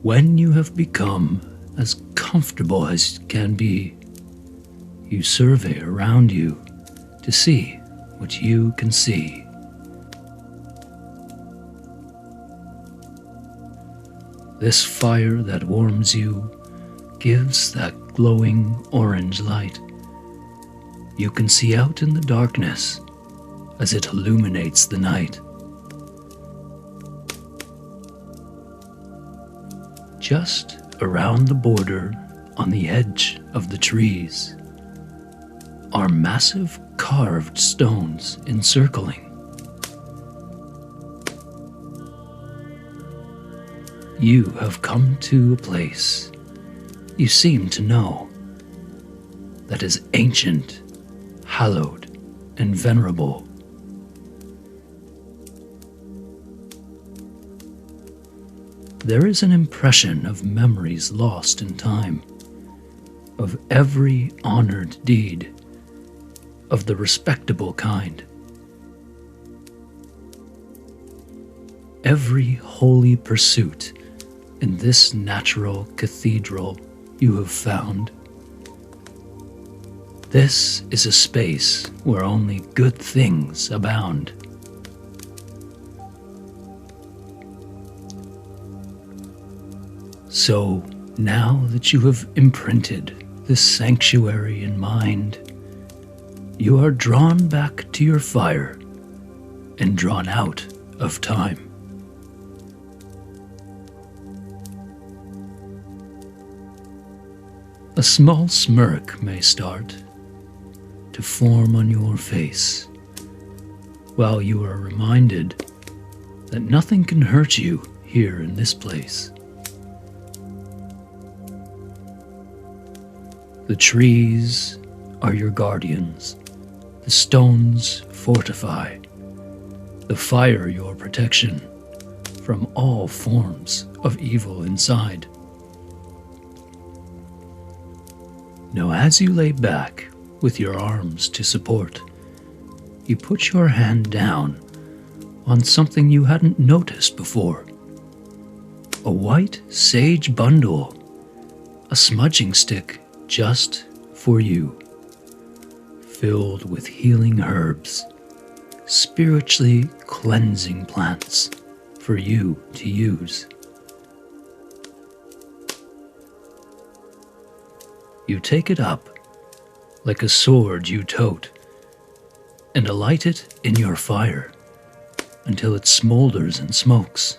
When you have become as comfortable as can be, you survey around you to see what you can see. This fire that warms you gives that glowing orange light. You can see out in the darkness as it illuminates the night. Just around the border, on the edge of the trees, are massive carved stones encircling. You have come to a place you seem to know, that is ancient, hallowed, and venerable. There is an impression of memories lost in time, of every honored deed, of the respectable kind. Every holy pursuit in this natural cathedral you have found. This is a space where only good things abound. So, now that you have imprinted this sanctuary in mind, you are drawn back to your fire and drawn out of time. A small smirk may start to form on your face while you are reminded that nothing can hurt you here in this place. The trees are your guardians, the stones fortify, the fire your protection from all forms of evil inside. Now, as you lay back with your arms to support, you put your hand down on something you hadn't noticed before. A white sage bundle, a smudging stick just for you, filled with healing herbs, spiritually cleansing plants for you to use. You take it up like a sword you tote and alight it in your fire until it smolders and smokes.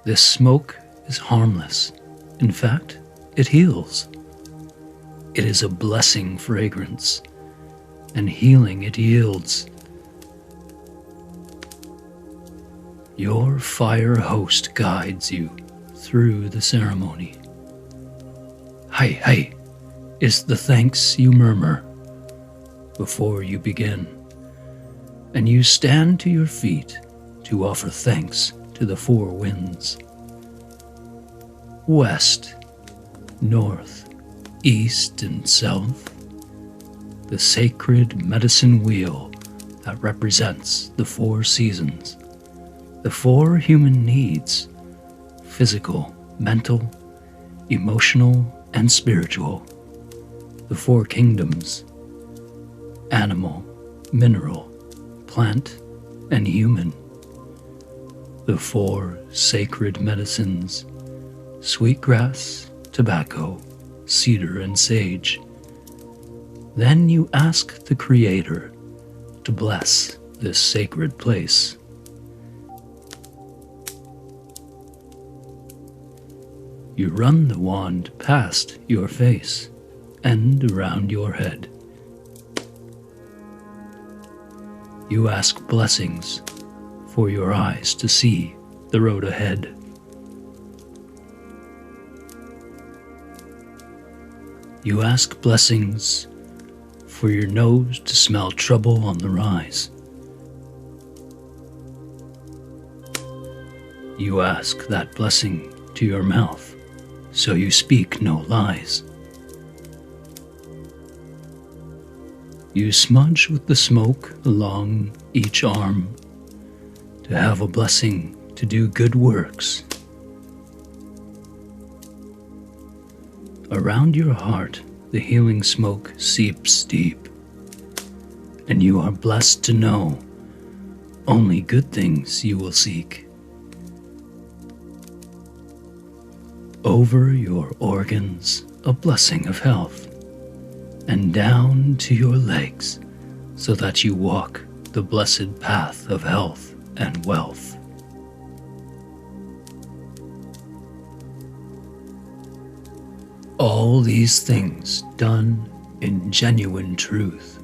This smoke is harmless. In fact, it heals. It is a blessing fragrance, and healing it yields. Your fire host guides you through the ceremony. Hey, hey, is the thanks you murmur before you begin, and you stand to your feet to offer thanks to the four winds. West, north, east, and south, the sacred medicine wheel that represents the four seasons, the four human needs: physical, mental, emotional, and spiritual, the four kingdoms: animal, mineral, plant, and human, the four sacred medicines: sweetgrass, tobacco, cedar, and sage. Then you ask the Creator to bless this sacred place. You run the wand past your face and around your head. You ask blessings for your eyes to see the road ahead. You ask blessings for your nose to smell trouble on the rise. You ask that blessing to your mouth, so you speak no lies. You smudge with the smoke along each arm to have a blessing to do good works. Around your heart, the healing smoke seeps deep, and you are blessed to know only good things you will seek. Over your organs, a blessing of health, and down to your legs, so that you walk the blessed path of health and wealth. All these things done in genuine truth.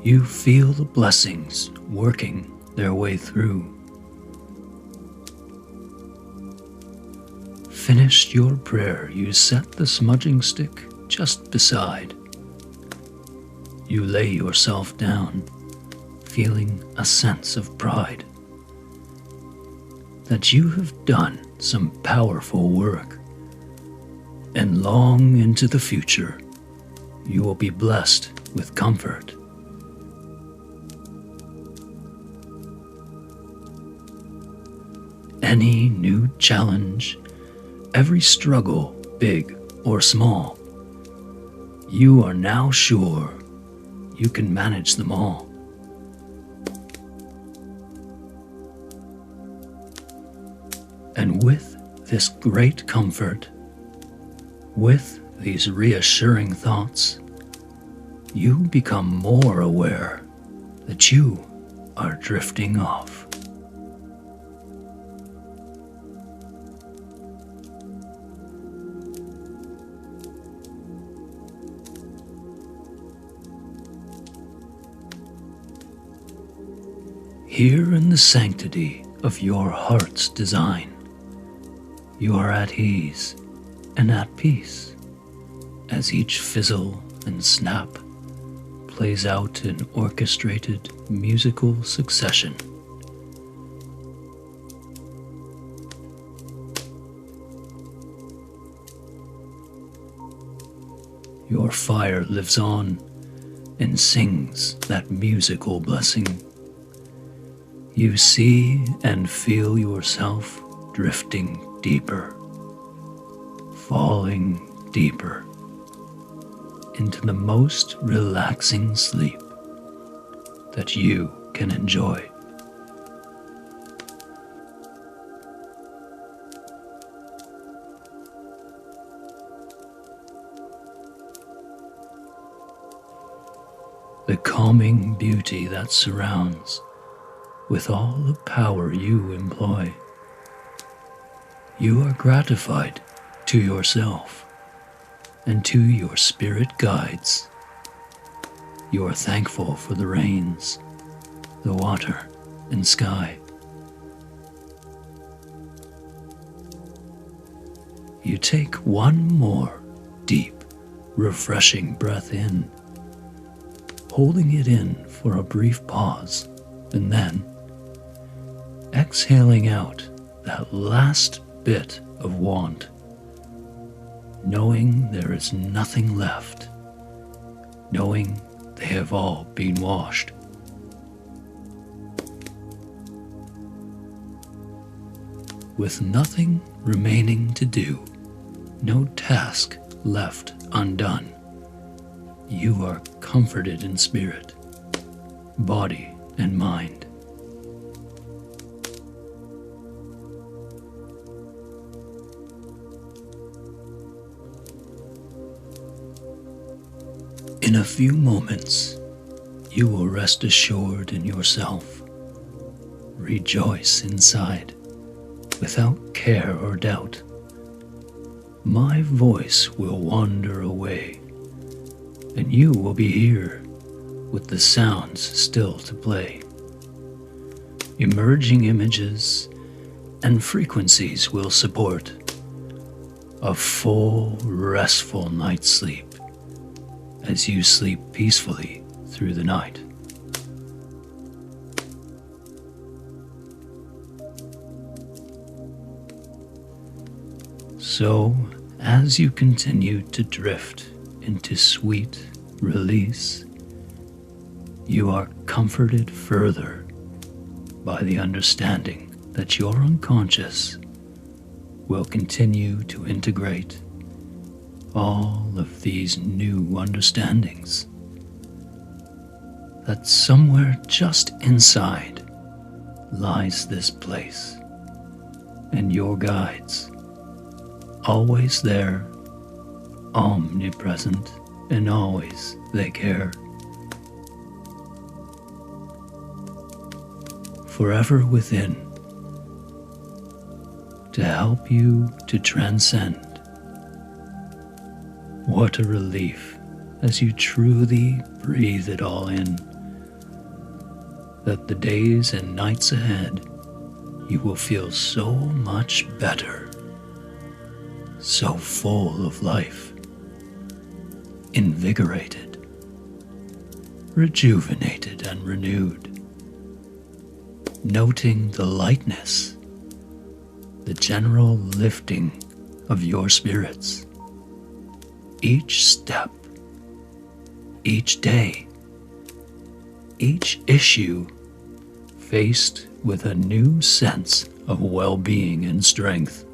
You feel the blessings working their way through. finished your prayer, you set the smudging stick just beside. You lay yourself down, feeling a sense of pride that you have done some powerful work, and long into the future, you will be blessed with comfort. Any new challenge, every struggle, big or small, you are now sure you can manage them all. And with this great comfort, with these reassuring thoughts, you become more aware that you are drifting off. Here in the sanctity of your heart's design, you are at ease and at peace as each fizzle and snap plays out in orchestrated musical succession. Your fire lives on and sings that musical blessing. You see and feel yourself drifting deeper, falling deeper into the most relaxing sleep that you can enjoy. The calming beauty that surrounds with all the power you employ. You are gratified to yourself and to your spirit guides. You are thankful for the rains, the water, and sky. You take one more deep, refreshing breath in, holding it in for a brief pause, and then exhaling out that last bit of want, knowing there is nothing left, knowing they have all been washed. With nothing remaining to do, no task left undone, you are comforted in spirit, body, and mind. In a few moments, you will rest assured in yourself, rejoice inside, without care or doubt. My voice will wander away, and you will be here with the sounds still to play. Emerging images and frequencies will support a full, restful night's sleep as you sleep peacefully through the night. So, as you continue to drift into sweet release, you are comforted further by the understanding that your unconscious will continue to integrate all of these new understandings, that somewhere just inside lies this place, and your guides, always there, omnipresent, and always they care. Forever within, to help you to transcend. What a relief as you truly breathe it all in, that the days and nights ahead you will feel so much better so full of life, invigorated, rejuvenated and renewed, noting the lightness, the general lifting of your spirits, each step, each day, each issue faced with a new sense of well-being and strength.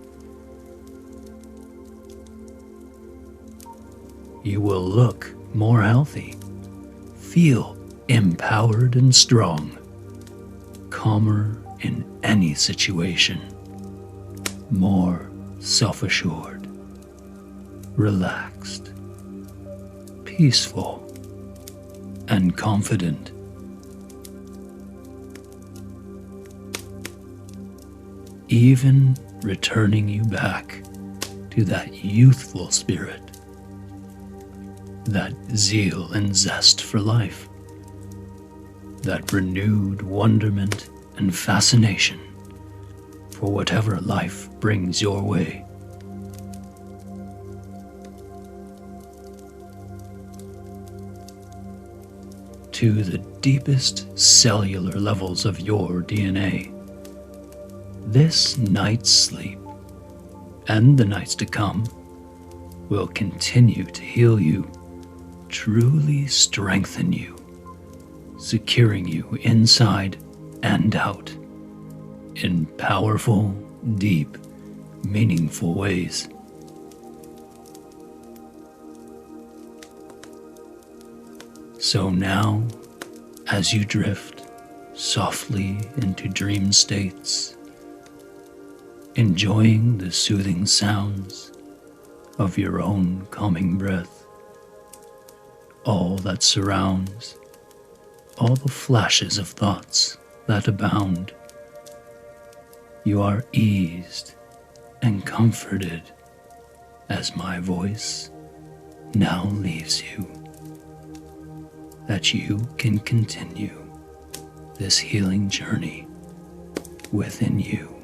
You will look more healthy, feel empowered and strong, calmer in any situation, more self-assured, relaxed, peaceful, and confident. Even returning you back to that youthful spirit, that zeal and zest for life, that renewed wonderment and fascination for whatever life brings your way. To the deepest cellular levels of your DNA, this night's sleep and the nights to come will continue to heal you, truly strengthen you, securing you inside and out in powerful, deep, meaningful ways. So now, as you drift softly into dream states, enjoying the soothing sounds of your own calming breath, all that surrounds, all the flashes of thoughts that abound, you are eased and comforted as my voice now leaves you, that you can continue this healing journey within you.